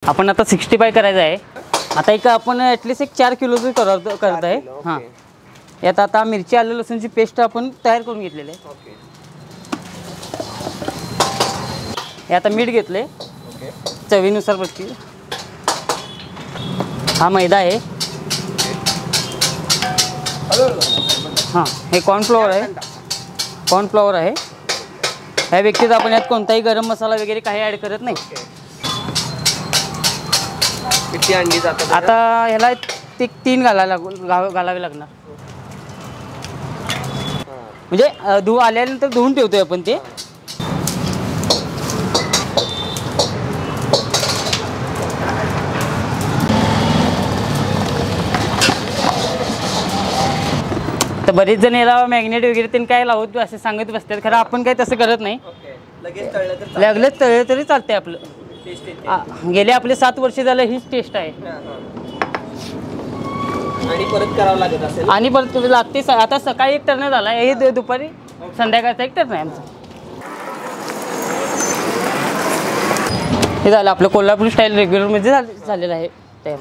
आपण आता 65 करायचं आहे। आता एक आपण ॲटलिस्ट एक 4 किलोचं करत आहे। हां, यात आता मिरची आलं लसूणची पेस्ट आपण तयार करून घेतलेली आहे। ओके हे आता मीठ घेतले ओके चवीनुसार बघती। हा मैदा आहे। हां, हे कॉर्नफ्लॉवर आहे। कॉर्नफ्लॉवर आहे। ह्या व्यक्तीत आपण यात कोणताही गरम मसाला वगैरे काही ॲड करत नाही। किती अंडी जातात आता ह्याला 3 घालावे लागणार। म्हणजे आल्यानंतर धुवून ठेवतोय आपण ते। तर बरेच जण याला मॅग्नेट वगैरे त्यांनी काय लावत असे सांगत बसतात, खरं आपण काही तसं करत नाही। लगेच तळलं तर लगेच तळलं तरी चालतंय आपलं। टेस्ट येते गेले आपले 7 वर्ष झालं हीच टेस्ट आहे। आणि परत करावं लागत असेल आणि परत लागते। आता सकाळी एक टर्न झाला, हे दुपारी संध्याकाळचा एक टर्न आहे आमचा। हे झालं आपलं कोल्हापूर स्टाईल रेग्युलरमध्ये झालेलं आहे तयार।